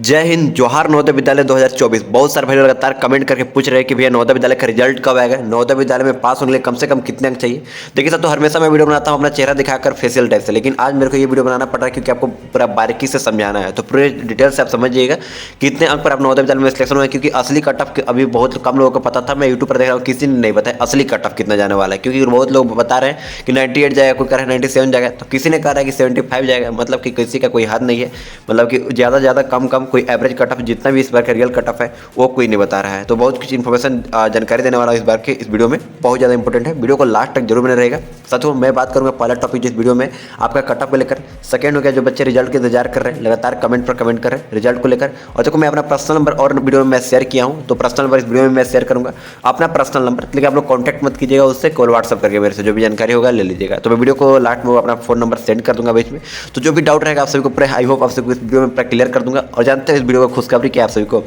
जय हिंद, जोहार। नवोदय विद्यालय 2024। बहुत सारे भाई लगातार कमेंट करके पूछ रहे हैं कि भैया नवोदय विद्यालय का रिजल्ट कब आएगा, नवोदय विद्यालय में पास होने के लिए कम से कम कितने अंक चाहिए। देखिए सर, तो हमेशा मैं वीडियो बनाता हूँ अपना चेहरा दिखाकर फेशियल टाइप से, लेकिन आज मेरे को ये वीडियो बनाना पड़ रहा है क्योंकि आपको पूरा बारीकी से समझाना है। तो पूरे डिटेल से आप समझिएगा कितने अंक पर आप नवोदय विद्यालय में सिलेक्शन हुआ है, क्योंकि असली कट ऑफ अभी बहुत कम लोगों को पता था। मैं यूट्यूब पर देख रहा हूँ, किसी ने नहीं बताया असली कट ऑफ कितना जाने वाला है, क्योंकि बहुत लोग बता रहे हैं कि 98 जाएगा, कोई कह रहा है 97 जाएगा, तो किसी ने कहा है कि 75 जाएगा। मतलब कि किसी का कोई हद नहीं है, मतलब कि ज़्यादा ज़्यादा कम कम कोई एवरेज कट ऑफ जितना भी इस बार का रियल कट ऑफ है वो कोई नहीं बता रहा है। तो बहुत कुछ इन्फॉर्मेशन जानकारी देने वाला इस बार के इस वीडियो में, बहुत ज़्यादा इंपॉर्टेंट है। वीडियो को लास्ट तक जरूर बने रहेगा। साथियों, मैं बात करूंगा पहला टॉपिक जिस वीडियो में आपका कट ऑफ को लेकर। सेकंड हो गया जो बच्चे रिजल्ट के इंतजार कर रहे हैं, लगातार कमेंट पर कमेंट कर रहे हैं रिजल्ट को लेकर। और देखो, मैं अपना पर्सनल नंबर और वीडियो में मैं शेयर किया हूँ, तो पर्सनल नंबर इस वीडियो में मैं शेयर करूँगा। अपना पर्सनल नंबर, लेकिन आप लोग कॉन्टैक्ट मत कीजिएगा उससे, कॉल व्हाट्सअप करके मेरे से जो भी जानकारी होगा ले लीजिएगा। तो मैं वीडियो को लास्ट में अपना फोन नंबर सेंड कर दूंगा बीच में। तो जो भी डाउट रहेगा आप सभी को पूरे आई होप आप सभी को इस वीडियो में पूरा क्लियर कर दूंगा। और जानते हैं इस वीडियो को खुशखबरी क्या आप सभी को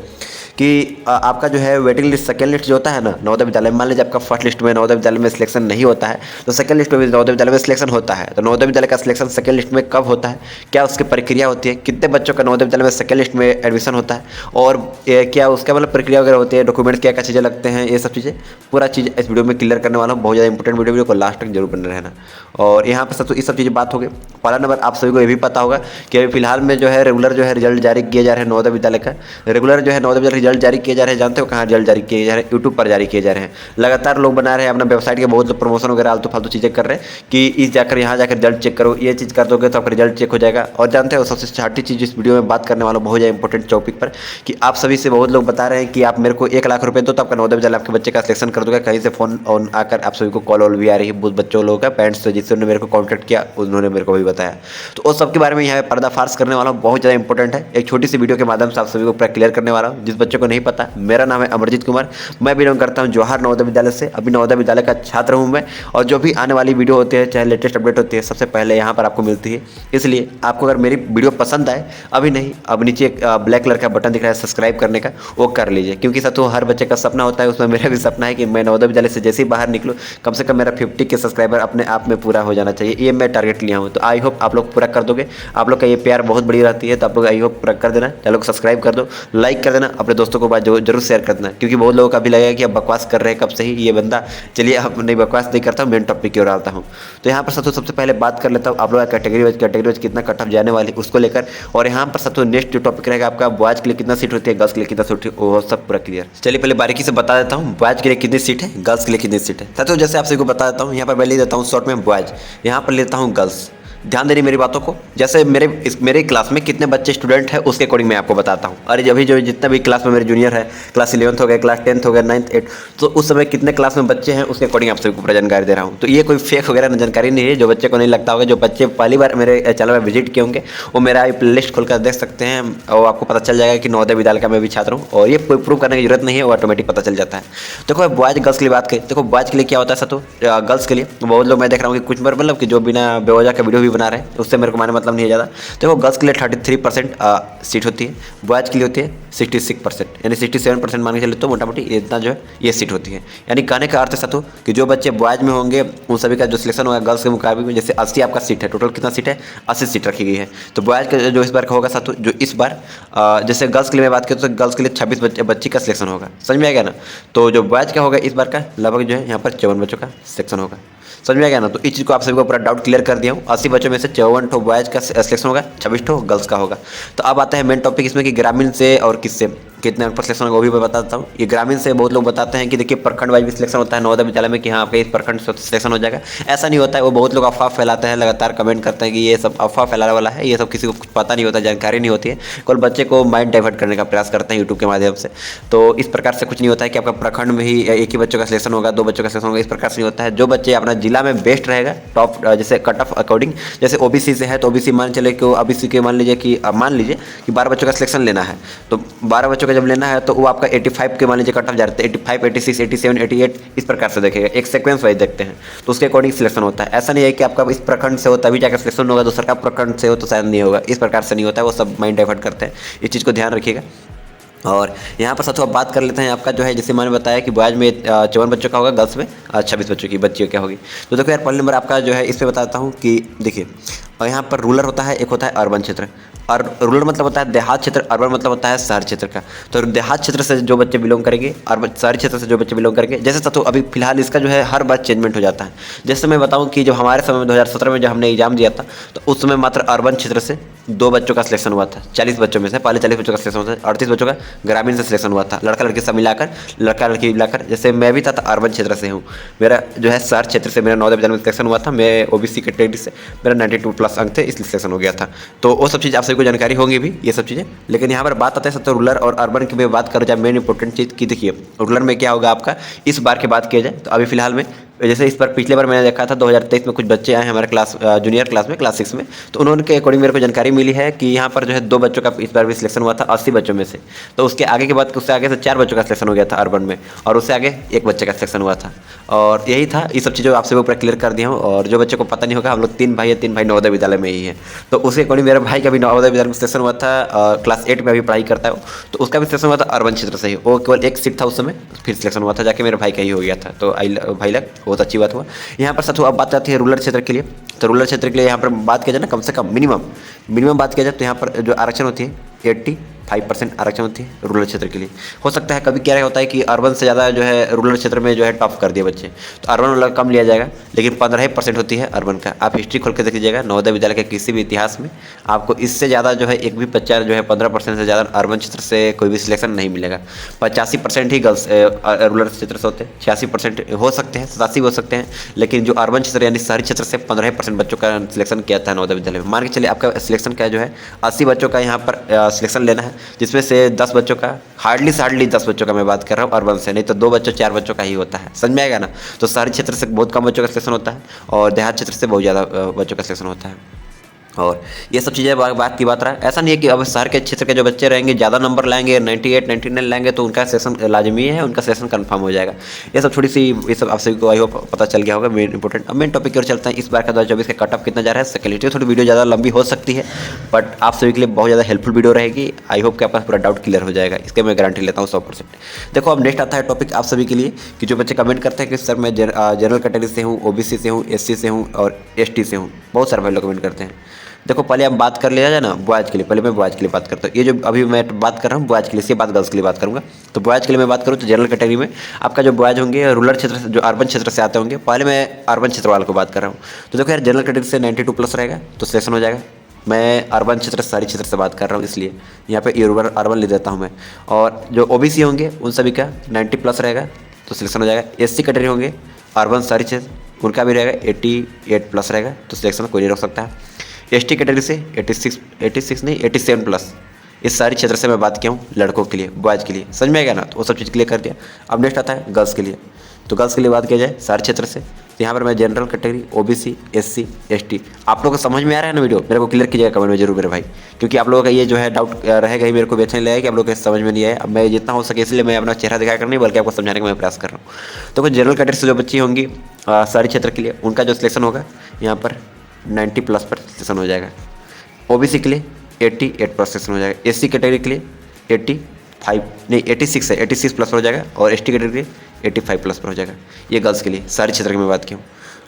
कि आपका जो है वेटिंग लिस्ट, सेकंड लिस्ट जो होता है ना नवोदय विद्यालय में, मान लीजिए आपका फर्स्ट लिस्ट में नवोदय विद्यालय में सिलेक्शन नहीं होता है, तो सेकंड लिस्ट में भी नवोदय विद्यालय में सिलेक्शन होता है। तो नवोदय विद्यालय का सिलेक्शन सेकंड लिस्ट में कब होता है, क्या उसकी प्रक्रिया होती है, कितने बच्चों का नवोदय विद्यालय में सेकंड लिस्ट में एडमिशन होता है, और क्या उसका मतलब प्रक्रिया वगैरह होती है, डॉक्यूमेंट्स क्या क्या चीज़ें लगते हैं, ये सब चीज़ें पूरा चीज़ इस वीडियो में क्लियर करने वाला हूँ। बहुत ज़्यादा इंपॉर्टेंट वीडियो को लास्ट तक जरूर बने रहना। और यहाँ पर सब इस सब चीज़ें बात हो गई। पहला नंबर आप सभी को ये भी पता होगा कि अभी फिलहाल में जो है रेगुलर जो है रिजल्ट जारी किए जा रहे हैं नवोदय विद्यालय का। रेगुलर जो है नवोदय विद्यालय रिजल्ट जारी किए जा रहे हैं, जानते हो कहाँ रिजल्ट जारी किए जा रहे हैं? यूट्यूब पर जारी किए जा रहे हैं। लगातार लोग बना रहे हैं अपना वेबसाइट के, बहुत लोग प्रमोशन वगैरह आलतू फालतू चीज़ें कर रहे हैं कि इस जाकर यहाँ जाकर रिजल्ट चेक करो, ये चीज़ कर दोगे तो आपका रिजल्ट चेक हो जाएगा। और जानते हो सबसे छठी चीज़ इस वीडियो में बात करने वाला बहुत ज़्यादा इंपॉर्टेंट टॉपिक पर, कि आप सभी से बहुत लोग बता रहे हैं कि आप मेरे को 1 लाख रुपये दो तो आपका नवोदय विद्यालय आपके बच्चे का सिलेक्शन कर दोगे। कहीं से फोन ऑन आकर आप सभी को कॉल वॉल भी आ रही है बहुत बच्चों लोगों का, पेरेंट्स से, जिससे उन्होंने मेरे को कॉन्टैक्ट किया, उन्होंने मेरे को भी बताया। तो उस सब के बारे में यहाँ पर्दाफाश करने वाला हूँ, बहुत ज़्यादा इंपॉर्टेंट है। एक छोटी सी वीडियो के माध्यम से आप सभी को पूरा क्लियर करने वाला हूँ। जिस बच्चों को नहीं पता, मेरा नाम है अमरजीत कुमार, मैं बिलोंग करता हूँ जोहार नवोदय विद्यालय से। अभी नवोदय विद्यालय का छात्र हूँ मैं, और जो भी आने वाली वीडियो होती है, चाहे लेटेस्ट अपडेट होती है, सबसे पहले यहाँ पर आपको मिलती है। इसलिए आपको अगर मेरी वीडियो पसंद आए, अभी नहीं, अब नीचे एक ब्लैक कलर का बटन दिख रहा है सब्सक्राइब करने का, वो कर लीजिए। क्योंकि साथियों हर बच्चे का सपना होता है, उसमें मेरा भी सपना है कि मैं नवोदय विद्यालय से जैसे ही बाहर निकलूँ, कम से कम मेरा 50 के सब्सक्राइबर अपने आप में पूरा हो जाना चाहिए। ये मैं टारगेट लिया हूँ, तो आई होप आप लोग पूरा कर दोगे। आप लोग का ये प्यार बहुत बड़ी रहती है, तो आप लोग आई होप पूरा कर देना। चलो सब्सक्राइब कर दो, लाइक कर देना, अपने दोस्तों को बात जरूर शेयर कर देना, क्योंकि बहुत लोगों का भी लगेगा कि अब बकवास कर रहे हैं कब से ही ये बंदा। चलिए अब नहीं, बकवास नहीं करता हूँ, मेन टॉपिक की ओर आता हूँ। तो यहाँ पर सबसे पहले बात कर लेता हूँ आप लोग कैटेगरी वाइज कितना कट ऑफ जाने वाली उसको लेकर। और यहाँ पर सबसे नेक्स्ट जो टॉपिक रहेगा आपका, बॉयज के लिए कितना सीट होती है, गर्ल्स के लिए कितना सीट होती है, वो सब पूरा क्लियर। चलिए पहले बारीकी से बता देता हूँ बॉयज के लिए कितनी सीट है, गर्ल्स के लिए कितनी सीट है। साथियों जैसे आप सभी को बता देता हूँ, यहाँ पर मैं ले देता हूँ शॉर्ट में बॉयज, यहाँ पर लेता हूँ गर्ल्स। ध्यान देनी मेरी बातों को। जैसे मेरे क्लास में कितने बच्चे स्टूडेंट हैं उसके अकॉर्डिंग मैं आपको बताता हूँ। अरे अभी जो जितना भी क्लास में मेरे जूनियर है, क्लास 11th हो गया, क्लास 10th हो गया, 9th 8th, तो उस समय कितने क्लास में बच्चे हैं उसके अकॉर्डिंग आप सभी को पूरा जानकारी दे रहा हूँ। तो ये कोई फेक वगैरह जानकारी नहीं है, जो बच्चे को नहीं लगता होगा। जो बच्चे पहली बार मेरे चैनल में विजिट किए होंगे वो मेरा प्ले लिस्ट खोलकर देख सकते हैं, और आपको पता चल जाएगा कि नवोदय विद्यालय का मैं भी छात्र हूँ। और ये कोई प्रूव करने की जरूरत नहीं है, वो ऑटोमेटिक पता चल जाता है। देखो बॉयज गर्ल्स के लिए बात करें, देखो बॉयज के लिए क्या होता है सतो, गर्ल्स के लिए बहुत लोग मैं देख रहा हूँ कि कुछ मतलब कि जो बिना बेवजह का वीडियो भी बना रहे हैं, उससे मेरे को माने मतलब नहीं है ज़्यादा। देखो गर्ल्स के लिए 33% सीट होती है, बॉयज़ के लिए होती है 66%, यानी 67% मान के चले तो मोटा मोटी इतना जो है ये सीट होती है। यानी कहने का अर्थ है साथों कि जो बच्चे बॉयज़ में होंगे उन सभी का जो सिलेक्शन होगा गर्ल्स के मुकाबले में, जैसे 80 आपका सीट है, टोटल कितना सीट है, 80 सीट रखी गई है। तो बॉयज़ का जो इस बार का होगा साथों, जो इस बार जैसे गर्ल्स के लिए मैं बात करूँ तो गर्ल्स के लिए 26 बच्ची का सिलेक्शन होगा, समझ में आ गया ना। तो जो बॉयज़ का होगा इस बार का लगभग जो है यहाँ पर 54 बच्चों का सिलेक्शन होगा, समझ में आ गया ना। तो इस चीज़ को आप सभी को पूरा डाउट क्लियर कर दिया हूँ। 80 बच्चों में से 54 ठो बॉयज़ का सिलेक्शन होगा, 26 ठो गर्ल्स का होगा। तो अब आता है मेन टॉपिक इसमें कि ग्रामीण से और किससे कितने अंक पर सिलेक्शन होगा, वो भी मैं बताता हूँ। ये ग्रामीण से बहुत लोग बताते हैं कि देखिए प्रखंड वाइज भी सिलेक्शन होता है नवोदय विद्यालय में, कि हाँ आपका इस प्रखंड से सिलेक्शन हो जाएगा। ऐसा नहीं होता है, वो बहुत लोग अफवाह फैलाते हैं, लगातार कमेंट करते हैं कि ये सब अफवाह फैलाने वाला है, ये सब किसी को कुछ पता नहीं होता, जानकारी नहीं होती है, केवल बच्चे को माइंड डाइवर्ट करने का प्रयास करते हैं यूट्यूब के माध्यम से। तो इस प्रकार से कुछ नहीं होता है कि आपका प्रखंड में ही एक ही बच्चों का सिलेक्शन होगा, 2 बच्चों का सिलेक्शन होगा, इस प्रकार से नहीं होता है। जो बच्चे अपना जिला में बेस्ट रहेगा, टॉप जैसे कट ऑफ अकॉर्डिंग, जैसे ओबीसी से है तो ओबीसी मान चले कि ओबीसी के मान लीजिए कि 12 बच्चों का सिलेक्शन लेना है, तो 12 बच्चों का जब लेना है तो वो आपका 85 के मान लीजिए कट ऑफ जा रहे थे, 85, 86, 87, 88 इस प्रकार से देखेगा, एक सीक्वेंस वाइज देखते हैं, तो उसके अकॉर्डिंग सिलेक्शन होता है। ऐसा नहीं है कि आपका इस प्रखंड से हो तभी जाकर सिलेक्शन होगा, दूसरा का प्रखंड से हो तो शायद नहीं होगा, इस प्रकार से नहीं होता है, वो सब माइंड डाइवर्ट करते हैं, इस चीज़ को ध्यान रखिएगा। और यहाँ पर साथियों अब बात कर लेते हैं आपका जो है, जैसे मैंने बताया कि बॉयज में 54 बच्चों का होगा, गर्ल्स में 26 बच्चों की बच्चियों क्या होगी। तो देखो यार पहले नंबर आपका जो है इस पर बताता हूँ कि देखिए, और यहाँ पर रूरल होता है, एक होता है अर्बन क्षेत्र। और रूरल मतलब होता है देहात क्षेत्र, अर्बन मतलब होता है शहर क्षेत्र का। तो देहात क्षेत्र से जो बच्चे बिलोंग करेंगे, अर्बन शहरी क्षेत्र से जो बच्चे बिलोंग करेंगे, जैसे तो अभी फिलहाल इसका जो है हर बार चेंजमेंट हो जाता है। जैसे मैं बताऊं कि जब हमारे समय में 2017 में जब हमने एग्जाम दिया था, तो उस समय मात्र अर्बन क्षेत्र से 2 बच्चों का सिलेक्शन हुआ था। 40 बच्चों में से पहले 40 बच्चों का सिलेक्शन हुआ था, 38 बच्चों का ग्रामीण से सिलेक्शन हुआ था, लड़का लड़की सब मिलाकर, लड़का लड़की मिलाकर। जैसे मैं भी था तो अर्बन क्षेत्र से हूँ, मेरा जो है शहर क्षेत्र से मेरा नवोदय विद्यालय में सिलेक्शन हुआ था। मैं ओबीसी कैटेगरी से, मेरा 92 प्लस अंक थे, इसलिए सिलेक्शन हो गया था। तो वो सब चीज़ आप सभी को जानकारी होंगी भी, ये सब चीज़ें। लेकिन यहाँ पर बात आता है सब तो रूरल और अर्बन की मैं बात करूँ, जब मेन इंपॉर्टेंट चीज़ की देखिए रूरल में क्या होगा आपका, इस बार की बात किया जाए तो अभी फिलहाल में जैसे इस बार पिछले बार मैंने देखा था 2023 में कुछ बच्चे आए हमारे क्लास जूनियर क्लास में, क्लास 6 में, तो उन्होंने के अकॉर्डिंग मेरे को जानकारी मिली है कि यहाँ पर जो है 2 बच्चों का इस बार भी सिलेक्शन हुआ था 80 बच्चों में से। तो उसके आगे के बाद उससे आगे से 4 बच्चों का सिलेक्शन हो गया था अर्बन में, और उससे आगे 1 बच्चे का सिलेक्शन हुआ था। और यही था, ये सब चीज़ें आपसे ऊपर क्लियर कर दिया हूँ। और जो बच्चे को पता नहीं होगा, हम लोग 3 भाई है, 3 भाई नवोदय विद्यालय में ही है। तो उसके अकॉर्डिंग मेरे भाई का भी नवोदय विद्यालय में सिलेक्शन हुआ था, क्लास 8 में अभी पढ़ाई करता है वो, तो उसका भी सिलेक्शन हुआ था अर्बन क्षेत्र से ही। वो केवल 1 सीट था उस समय, फिर सिलेक्शन हुआ था, जाके मेरे भाई का ही हो गया था। तो भाई लग बहुत अच्छी बात हुआ। यहाँ पर साथियों अब बात आती है रूरल क्षेत्र के लिए। तो रूरल क्षेत्र के लिए यहाँ पर बात किया जाए ना, कम से कम मिनिमम बात किया जाए तो यहाँ पर जो आरक्षण होती है 85% आरक्षण होती है रूरल क्षेत्र के लिए। हो सकता है कभी क्या होता है कि अर्बन से ज़्यादा जो है रूरल क्षेत्र में जो है टॉप कर दिए बच्चे, तो अर्बन वाला कम लिया जाएगा, लेकिन 15% होती है अर्बन का। आप हिस्ट्री खोल के देख लीजिएगा नवोदय विद्यालय के किसी भी इतिहास में, आपको इससे ज़्यादा जो है एक भी बच्चा जो है 15% से ज़्यादा अर्बन क्षेत्र से कोई भी सिलेक्शन नहीं मिलेगा। 85% ही गर्ल्स रूरल क्षेत्र से होते हैं, 86% हो सकते हैं, 87 हो सकते हैं, लेकिन जो अर्बन क्षेत्र यानी शहरी क्षेत्र से 15% बच्चों का सिलेक्शन किया था नवोदय विद्यालय में। मान के चलिए आपका सिलेक्शन का जो है 80 बच्चों का यहाँ पर सिलेक्शन लेना है, जिसमें से 10 बच्चों का, हार्डली से हार्डली 10 बच्चों का मैं बात कर रहा हूँ अर्बन से, नहीं तो 2 बच्चों 4 बच्चों का ही होता है। समझ में आएगा ना। तो शहरी क्षेत्र से बहुत कम बच्चों का सिलेक्शन होता है और देहात क्षेत्र से बहुत ज़्यादा बच्चों का सिलेक्शन होता है। और ये सब चीज़ें बात की बात रहा है, ऐसा नहीं है कि अब शहर के क्षेत्र के जो बच्चे रहेंगे ज़्यादा नंबर लाएंगे, 98 99 लाएंगे तो उनका सेशन लाजमी है, उनका सेशन कंफर्म हो जाएगा। ये सब थोड़ी सी, ये सब आप सभी को आई होप पता चल गया होगा मेन इंपॉर्टेंट। अब मेन टॉपिक की ओर चलते हैं। इस बार का 2024 का कट ऑफ कितना जा रहा है सेकेंडरी, थोड़ी वीडियो ज़्यादा लंबी हो सकती है, बट आप सभी के लिए बहुत ज़्यादा हेल्पफुल वीडियो रहेगी। आई होप कि आपका पूरा डाउट क्लियर हो जाएगा, इसके मैं गारंटी लेता हूँ 100%। देखो अब नेक्स्ट आता है टॉपिक आप सभी के लिए कि जो बच्चे कमेंट करते हैं कि सर मैं जनरल कैटेगरी से हूँ, ओबीसी से हूँ, एससी से हूँ और एसटी से हूँ, बहुत सारे भाई लोग कमेंट करते हैं। देखो पहले हम बात कर लिया जाए ना बॉयज़ के लिए, पहले मैं बॉयज़ के लिए बात करता हूँ। ये जो अभी मैं बात कर रहा हूँ बॉयज़ के लिए, इसके बाद गर्ल्स के लिए बात करूँगा। तो बॉयज़ के लिए मैं बात करूँ तो जनरल कैटेगरी में आपका जो बॉयज़ होंगे रूरल क्षेत्र से, जो अर्बन क्षेत्र से आते होंगे, पहले मैं अर्बन क्षेत्र वालों को बात कर रहा हूँ। तो देखो यार जनरल कैटेगरी से 92 प्लस रहेगा तो सिलेक्शन हो जाएगा। मैं अर्बन क्षेत्र शहरी क्षेत्र से बात कर रहा हूँ, इसलिए यहाँ पे रूरल अर्बन ले देता हूँ मैं। और जो ओबीसी होंगे उन सभी का 90 प्लस रहेगा तो सिलेक्शन हो जाएगा। एससी कैटेगरी होंगे अर्बन शहरी क्षेत्र, उनका भी रहेगा 88 प्लस रहेगा तो सिलेक्शन कोई नहीं रोक सकता है। एसटी कैटेगरी से 86 नहीं 87 प्लस, इस सारी क्षेत्र से मैं बात किया हूँ लड़कों के लिए, बॉयज़ के लिए। समझ में आएगा ना, तो वो सब चीज़ क्लियर कर दिया। अब नेक्स्ट आता है गर्ल्स के लिए। तो गर्ल्स के लिए बात किया जाए सारे क्षेत्र से, तो यहाँ पर मैं general category, OBC, SC, ST, आप लोगों को समझ में आ रहा है ना वीडियो, मेरे को क्लियर कीजिएगा कमेंट में जरूर मेरे भाई, क्योंकि आप लोगों का ये जो है डाउट रहेगा ही, मेरे को भी अच्छा नहीं लगेगा कि आप लोग को समझ में नहीं आया। अब मैं जितना हो सके इसलिए मैं अपना चेहरा दिखाकर नहीं बल्कि आपको समझाने का मैं प्रयास कर रहा हूँ। तो कुछ जनरल कैटेगरी से जो बच्ची होंगी सारी क्षेत्र के लिए, उनका जो सिलेक्शन होगा यहाँ पर 90 प्लस पर सिलेक्शन हो जाएगा। ओबीसी के लिए 88 प्लस सिलेक्शन हो जाएगा। एससी कैटेगरी के लिए 86 है, 86 प्लस पर हो जाएगा। और एसटी कैटेगरी के लिए 85 प्लस पर हो जाएगा। ये गर्ल्स के लिए सारी क्षेत्र की मैं बात की हूँ।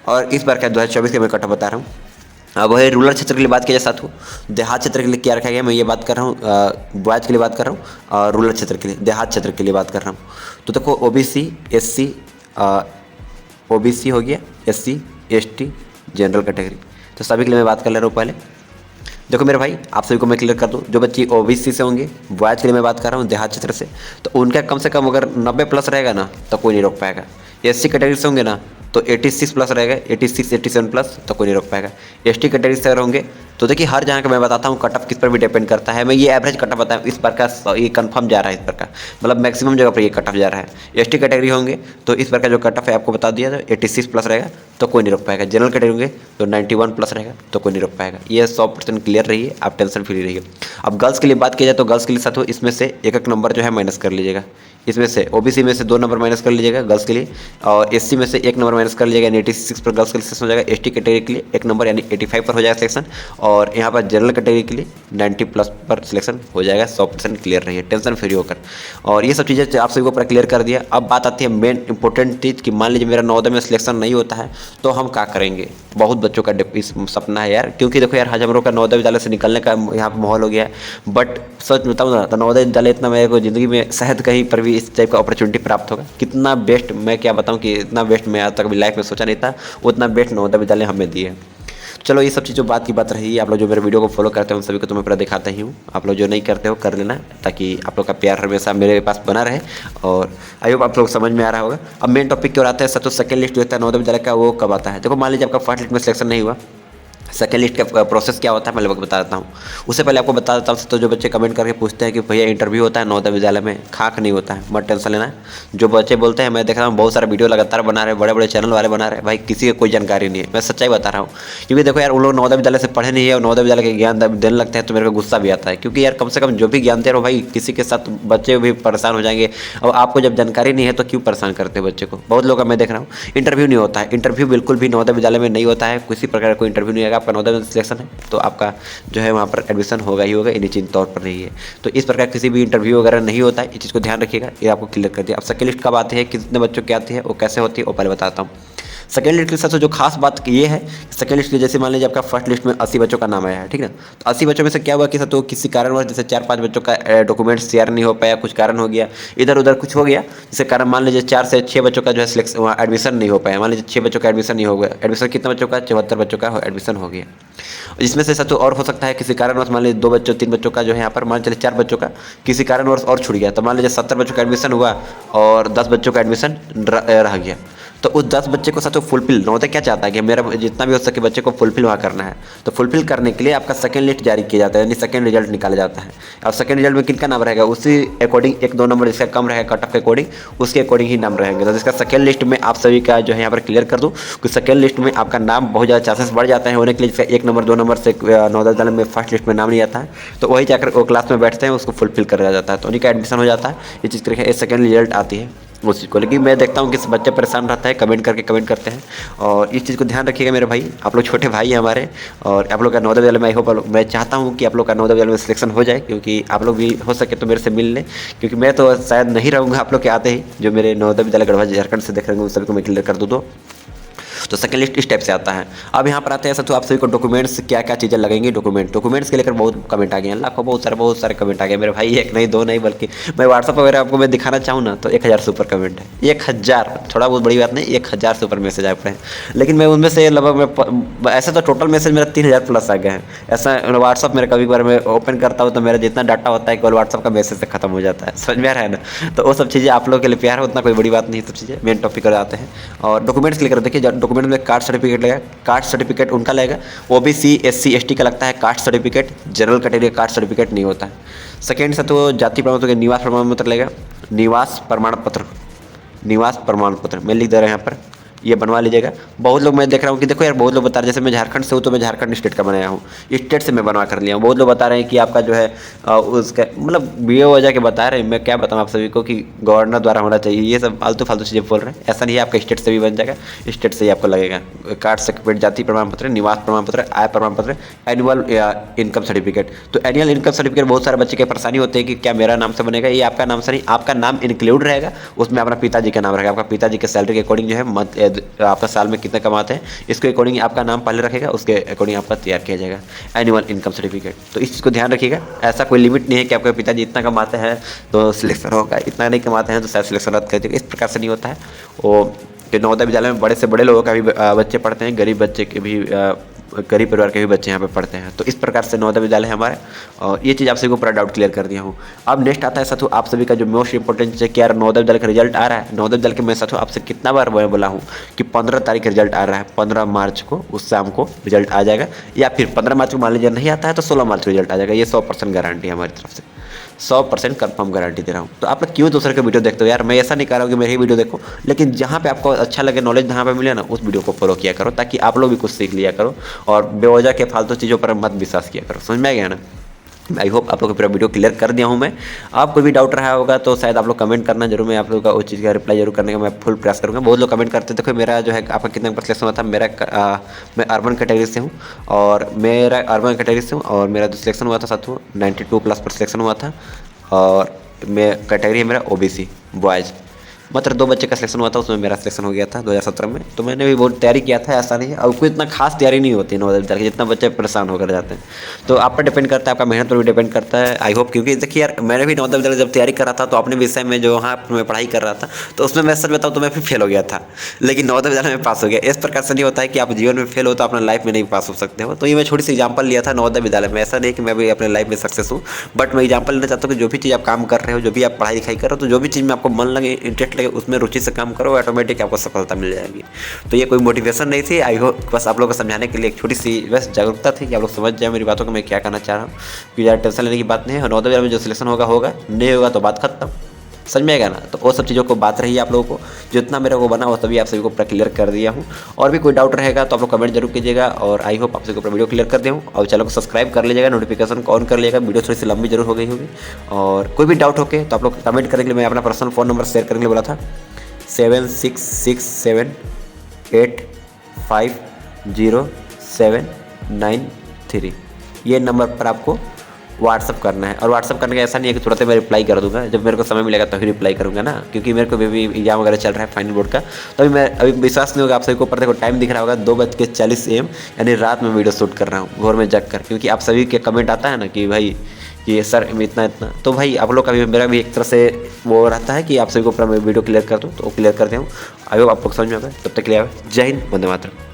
और इस बार का 2024 के मैं कट ऑफ बता रहा हूँ। अब वही रूरल क्षेत्र के लिए बात किया जाए साथ हो, देहात क्षेत्र के लिए क्या रखा गया, मैं ये बात कर रहा हूँ बॉयज़ के लिए बात कर रहा हूँ, और रूरल क्षेत्र के लिए, देहात क्षेत्र के लिए बात कर रहा हूँ। तो देखो ओबीसी, एससी, ओबीसी हो गया, एससी, एसटी, जनरल कैटेगरी, तो सभी के लिए मैं बात कर ले रहा हूँ। पहले देखो मेरे भाई आप सभी को मैं क्लियर कर दूँ, जो बच्ची ओबीसी से होंगे बॉयज़ के लिए मैं बात कर रहा हूँ देहात क्षेत्र से, तो उनका कम से कम अगर 90 प्लस रहेगा ना तो कोई नहीं रोक पाएगा। एससी कैटेगरी से होंगे ना तो 86 प्लस रहेगा, 86 87 प्लस तो कोई नहीं रोक पाएगा। एसटी कैटेगरी से अगर होंगे तो देखिए हर जगह का मैं बताता हूँ कट ऑफ किस पर भी डिपेंड करता है। मैं ये एवरेज कट ऑफ बताऊँ, इस बार का ये कंफर्म जा रहा है, इस बार का मतलब मैक्सिमम जगह पर ये कट ऑफ जा रहा है। एसटी कैटेगरी होंगे तो इस बार का जो कट ऑफ है आपको बता दिया, तो 86 प्लस रहेगा तो कोई नहीं रोक पाएगा। जनरल कैटेगरी होंगे तो 91 प्लस रहेगा तो कोई नहीं रोक पाएगा। ये 100% क्लियर रही है, आप टेंशन फ्री रहिए। अब गर्ल्स के लिए बात की जाए तो गर्ल्स के लिए साथ हो इसमें से एक नंबर जो है माइनस कर लीजिएगा। इसमें से ओबीसी में से 2 नंबर माइनस कर लीजिएगा गर्ल्स के लिए, और एससी में से 1 नंबर माइनस कर लीजिएगा, 86 पर गर्ल्स के लिए सिलेक्शन हो जाएगा। एसटी कैटेगरी के लिए 1 नंबर यानी 85 पर हो जाएगा सिलेक्शन, और यहाँ पर जनरल कैटेगरी के लिए 90 प्लस पर सिलेक्शन हो जाएगा। 100% क्लियर रहिए, टेंशन फ्री होकर। और ये सब चीज़ें आप सभी को पूरा क्लियर कर दिया। अब बात आती है मेन इंपॉर्टेंट चीज़ कि मान लीजिए मेरा नवोदय में सिलेक्शन नहीं होता है तो हम क्या करेंगे। बहुत बच्चों का सपना है यार, क्योंकि देखो यार आज हम लोग का नवोदय विद्यालय से निकलने का यहाँ पर माहौल हो गया है। बट सच बताऊँ ना तो नवोदय विद्यालय इतना मेरे को ज़िंदगी में शायद कहीं पर भी इस टाइप का अपॉर्चुनिटी प्राप्त होगा। कितना बेस्ट, मैं क्या बताऊँ कि इतना बेस्ट मैं आज तक अभी लाइफ में सोचा नहीं था, उतना बेस्ट नवोदय विद्यालय हमें दिए। चलो ये सब चीज़ जो बात की बात रही। आप लोग जो मेरे वीडियो को फॉलो करते हैं उन सभी को तो मैं पूरा दिखाता ही हूँ। आप लोग जो नहीं करते हो कर लेना, ताकि आप लोग का प्यार हमेशा मेरे पास बना रहे। और आई होप आप लोग समझ में आ रहा होगा। अब मेन टॉपिक क्यों आता है सर, तो सेकंड लिस्ट जो होता है नवोदय विद्यालय का वो कब आता है। देखो मान लीजिए आपका फर्स्ट लिस्ट में सिलेक्शन नहीं हुआ, सेकेंड लिस्ट का प्रोसेस क्या होता है मैं लगभग बता देता हूँ। उससे पहले आपको बता देता हूँ, तो जो बच्चे कमेंट करके पूछते हैं कि भैया इंटरव्यू होता है नवोदय विद्यालय में, खाक नहीं होता है, मत टेंशन लेना। जो बच्चे बोलते हैं, मैं देख रहा हूँ बहुत सारा वीडियो लगातार बना रहे हैं, बड़े बड़े चैनल वाले बना रहे हैं, भाई किसी को कोई जानकारी नहीं है। मैं सच्चाई बता रहा हूँ, क्योंकि देखो यार उन लोग नवोदय विद्यालय से पढ़े नहीं है और नवोदय विद्यालय के ज्ञान देने लगते हैं तो मेरे को गुस्सा भी आता है। क्योंकि यार कम से कम जो भी ज्ञान दे रहे हो भाई, किसी के साथ बच्चे भी परेशान हो जाएंगे। और आपको जब जानकारी नहीं है तो क्यों परेशान करते हो बच्चे को। बहुत लोग का मैं देख रहा हूँ इंटरव्यू नहीं होता है। इंटरव्यू बिल्कुल भी नवोदय विद्यालय में नहीं होता है, किसी प्रकार का कोई इंटरव्यू नहीं आएगा। आपका नवोदय में सिलेक्शन तो आपका जो है वहाँ पर एडमिशन होगा ही होगा, निश्चित तौर पर नहीं है। तो इस प्रकार किसी भी इंटरव्यू वगैरह नहीं होता है, इस चीज़ को ध्यान रखिएगा। ये आपको क्लियर कर दिया। अब सेकंड लिस्ट कब आती है, कितने बच्चों की आती है, वो कैसे होती है, वो पहले बताता हूँ। सेकंड लिस्ट के साथ जो खास बात ये है, सेकंड लिस्ट की जैसे मान लीजिए आपका फर्स्ट लिस्ट में 80 बच्चों का नाम आया है, ठीक है। तो 80 बच्चों में से क्या हुआ कि तो किसी कारणवश जैसे 4-5 बच्चों का डॉक्यूमेंट शेयर नहीं हो पाया, कुछ कारण हो गया, इधर उधर कुछ हो गया, जिसके कारण मान लीजिए 4 से 6 बच्चों का जो है सिलेक्शन वहाँ एडमिशन नहीं हो पाया। मान लीजिए 6 बच्चों का एडमिशन नहीं हो गया। एडमिशन कितना बच्चों का, 74 बच्चों का एडमिशन हो गया। इसमें से तो और हो सकता है किसी कारणवश मान लीजिए 2 बच्चों 3 बच्चों का जो है यहाँ पर मान चले 4 बच्चों का किसी कारणवश और छूट गया। तो मान लीजिए 70 बच्चों का एडमिशन हुआ और 10 बच्चों का एडमिशन रह गया। तो उस 10 बच्चे को साथ फुलफिल नवोदय क्या चाहता है कि मेरा जितना भी हो सके बच्चे को फुलफिल वहाँ करना है। तो फुलफिल करने के लिए आपका सेकंड लिस्ट जारी किया जाता है, यानी सेकंड रिजल्ट निकाला जाता है। अब सेकंड रिजल्ट में किनका नाम रहेगा, उसी अकॉर्डिंग 1-2 नंबर जिसका कम रहेगा कट ऑफ के अकॉर्डिंग, उसके अकॉर्डिंग ही नाम रहेंगे। तो जिसका सेकंड लिस्ट में आप सभी का जो है यहाँ पर क्लियर कर दूँ कि सेकंड लिस्ट में आपका नाम बहुत ज़्यादा चांसेस बढ़ जाते हैं होने के लिए। जिसका 1 नंबर 2 नंबर से नवोदय विद्यालय में फर्स्ट लिस्ट में नाम नहीं आता है, तो वही जाकर वो क्लास में बैठते हैं, उसको फुलफिल कर जाता है, तो उन्हीं का एडमिशन हो जाता है। ये चीज़ करके सेकंड रिजल्ट आती है उस चीज़ को। लेकिन मैं देखता हूँ कि बच्चे परेशान रहता है, कमेंट करते हैं। और इस चीज़ को ध्यान रखिएगा मेरे भाई, आप लोग छोटे भाई हैं हमारे। और आप लोग का नवोदय विद्यालय में आई होप मैं चाहता हूँ कि आप लोग का नवोदय विद्यालय में सिलेक्शन हो जाए, क्योंकि आप लोग भी हो सके तो मेरे से मिल लें, क्योंकि मैं तो शायद नहीं रहूँगा आप लोग के आते ही। जो मेरे नवोदय विद्यालय गढ़वा झारखंड से देख रहे हैं उन सभी को मैं क्लियर कर दूँ। तो सेकंड लिस्ट इस टाइप से आता है। अब यहाँ पर आते हैं तो आप सभी को डॉक्यूमेंट्स क्या क्या चीज़ें लगेंगी। डॉक्यूमेंट्स के लेकर बहुत कमेंट आ गए हैं, लाखों बहुत सारे कमेंट आ गए मेरे भाई। 1 नहीं 2 नहीं, बल्कि मैं व्हाट्सअप वगैरह आपको मैं दिखाना चाहूँ ना तो 1000 से ऊपर कमेंट है। 1000, थोड़ा बहुत बड़ी बात नहीं, 1000 से ऊपर मैसेज आए पड़े हैं। लेकिन मैं उनमें से लगभग ऐसे तो टोटल मैसेज मेरा 3000 प्लस आ गए हैं। ऐसा व्हाट्सअप मेरा कभी बार मैं ओपन करता हूँ तो मेरा जितना डाटा होता है केवल व्हाट्सअप का मैसेज से खत्म हो जाता है। समझ में आ रहा है ना। तो वो सब चीज़ें आप लोगों के लिए प्यार है, उतना कोई बड़ी बात नहीं। सब चीज़ें मेन टॉपिक पर आते हैं। और डॉक्यूमेंट्स के लेकर देखिए, डॉक्यूमेंट में कास्ट सर्टिफिकेट लगेगा, कास्ट सर्टिफिकेट उनका लगेगा। ओबीसी SC ST का लगता है caste certificate, general category caste certificate नहीं होता है। सेकेंड से तो जाति प्रमाण पत्र, निवास प्रमाण पत्र लगेगा। निवास प्रमाण पत्र मैं लिख दे रहा हूँ यहाँ पर, ये बनवा लीजिएगा। बहुत लोग मैं देख रहा हूँ कि देखो यार बहुत लोग बता रहे हैं, जैसे मैं झारखंड से हूँ तो मैं झारखंड स्टेट का बनाया हूँ, स्टेट से मैं बनवा कर लिया हूँ। बहुत लोग बता रहे हैं कि आपका जो है उसका मतलब BO वजह के बता रहे हैं। मैं क्या बताऊँ आप सभी को कि गवर्नर द्वारा होना चाहिए। ये सब फालतू चीज़ें बोल रहे हैं। ऐसा नहीं है, आपका स्टेट से भी बन जाएगा, स्टेट से ही आपको लगेगा। कास्ट सर्टिफिकेट, जाति प्रमाण पत्र, निवास प्रमाण पत्र, आय प्रमाण पत्र, एनुअल इनकम सर्टिफिकेट। तो एनुअल इनकम सर्टिफिकेट बहुत सारे बच्चे के परेशानी होती है कि क्या मेरा नाम से बनेगा। ये आपका नाम से नहीं, आपका नाम इंक्लूड रहेगा, उसमें अपना पिताजी का नाम रहेगा। आपका पिताजी के सैलरी के अकॉर्डिंग जो है आपका साल में कितने कमाते हैं, इसके अकॉर्डिंग आपका नाम पहले रखेगा, उसके अकॉर्डिंग आपका तैयार किया जाएगा एनुअल इनकम सर्टिफिकेट। तो इस चीज़ को ध्यान रखिएगा। ऐसा कोई लिमिट नहीं है कि आपके पिताजी इतना कमाते हैं तो सिलेक्शन होगा, इतना नहीं कमाते हैं तो शायद सिलेक्शन रद्द कर देगा। इस प्रकार से नहीं होता है। वो नवोदय विद्यालय में बड़े से बड़े लोगों का भी बच्चे पढ़ते हैं, गरीब बच्चे के भी गरीब परिवार के भी बच्चे यहाँ पे पढ़ते हैं। तो इस प्रकार से नवोदय विद्यालय है हमारे। और ये चीज़ आप सभी को पूरा डाउट क्लियर कर दिया हूँ। अब नेक्स्ट आता है साथों आप सभी का जो मोस्ट इंपॉर्टेंट चीज़ है कि यार नवोदय विद्यालय का रिजल्ट आ रहा है। नवोदय विद्यालय के मैं साथों आपसे कितना बार मैं बोला हूँ कि 15 तारीख रिजल्ट आ रहा है, 15 मार्च को उस शाम को रिजल्ट आ जाएगा, या फिर 15 मार्च को मान लीजिए नहीं आता है तो 16 मार्च को रिजल्ट आ जाएगा। ये 100% गारंटी है हमारी तरफ से, 100% कंफर्म गारंटी दे रहा हूँ। तो आप लोग क्यों दूसरे के वीडियो देखते हो यार। मैं ऐसा नहीं कर रहा हूँ कि मेरी ही वीडियो देखो, लेकिन जहाँ पे आपको अच्छा लगे, नॉलेज जहाँ पे मिले ना, उस वीडियो को फॉलो किया करो, ताकि आप लोग भी कुछ सीख लिया करो और बेवजह के फालतू चीज़ों पर मत विश्वास किया करो। समझ में आ गया ना। आई होप आप लोग को पूरा वीडियो क्लियर कर दिया हूँ मैं। आप कोई भी डाउट रहा होगा तो शायद आप लोग कमेंट करना जरूर, मैं आप लोगों का उस चीज़ का रिप्लाई जरूर करने का मैं फुल प्रयास करूँगा। बहुत लोग कमेंट करते देखो मेरा जो है आपका कितने नंबर सिलेक्शन हुआ था। मैं अर्बन कैटेगरी से हूँ और मेरा जो सिलेक्शन हुआ था साथियों 92+ पर सिलेक्शन हुआ था। और मैं कैटेगरी है मेरा OBC बॉयज़। मात्र 2 बच्चे का सिलेक्शन हुआ था, उसमें मेरा सिलेक्शन हो गया था 2017 में। तो मैंने भी बहुत तैयारी किया था, ऐसा नहीं है। और कोई इतना खास तैयारी नहीं होती है नवोदय विद्यालय की, जितना बच्चे परेशान होकर जाते हैं। तो आप पर डिपेंड करता है, आपका मेहनत पर भी डिपेंड करता है। आई होप, क्योंकि देखिए यार मैंने भी नवोदय विद्यालय जब तैयारी कर रहा था तो अपने विषय में जो वहाँ मैं पढ़ाई कर रहा था तो उसमें मैं सच बताऊँ तो मैं फिर फेल हो गया था, लेकिन नवोदय विद्यालय में पास हो गया। इस प्रकार से नहीं होता है कि आप जीवन में फेल हो तो अपना लाइफ में नहीं पास हो सकते हो। तो ये मैं छोटी सी एग्जाम्पल लिया था नवोदय विद्यालय में। ऐसा नहीं कि मैं भी अपने लाइफ में सक्सेस हूँ, बट मैं एग्जाम्पल लेना चाहता हूँ कि जो भी चीज़ आप काम कर रहे हो, जो भी आप पढ़ाई लिखाई कर रहे हो, तो जो भी चीज़ में आपको मन लगे, इंटरेस्ट लगे, उसमें रुचि से काम करो, ऑटोमेटिक आपको सफलता मिल जाएगी। तो ये कोई मोटिवेशन नहीं थी। आई होप बस आप लोगों को समझाने के लिए एक छोटी सी बस जागरूकता थी कि आप लोग समझ जाए मेरी बातों को मैं क्या कहना चाह रहा हूँ। कि ज़्यादा टेंशन लेने की बात नहीं है। नवोदय विद्यालय में जो सिलेक्शन होगा, नहीं होगा तो बात खत्म, समझ में आएगा ना। तो वो सब चीज़ों को बात रही है आप लोगों को, जितना मेरे को बना वो सभी आप सभी को पूरा क्लियर कर दिया हूँ। और भी कोई डाउट रहेगा तो आप लोग कमेंट जरूर कीजिएगा। और आई होप आप सभी को पूरा वीडियो क्लियर कर दिया हूँ। और चैनल को सब्सक्राइब कर लीजिएगा, नोटिफिकेशन को ऑन कर लीजिएगा। वीडियो थोड़ी सी लंबी जरूर हो गई होगी। और कोई भी डाउट होके तो आप लोग कमेंट करने के लिए मैं अपना पर्सनल फ़ोन नंबर शेयर करने के लिए बोला था 7667850793। ये नंबर पर आपको व्हाट्सअप करना है। और व्हाट्सअप करने का ऐसा नहीं है कि तुरंत मैं रिप्लाई कर दूंगा, जब मेरे को समय मिलेगा तभी रिप्लाई करूंगा ना, क्योंकि मेरे को भी एग्जाम वगैरह चल रहा है फाइनल बोर्ड का। तो अभी विश्वास नहीं होगा आप सभी को, पर देखो टाइम दिख रहा होगा 2:40 AM, यानी रात में वीडियो शूट कर रहा हूँ घोर में जग कर। क्योंकि आप सभी के कमेंट आता है ना कि भाई कि सर इतना, तो भाई आप लोग का भी मेरा भी एक तरह से वो रहता है कि आप सभी को पूरा मैं वीडियो क्लियर कर दूँ, तो वो क्लियर कर दूँ। आई होप आप लोग समझ में आ गए। तब तक के लिए जय हिंद, वंदे मातरम।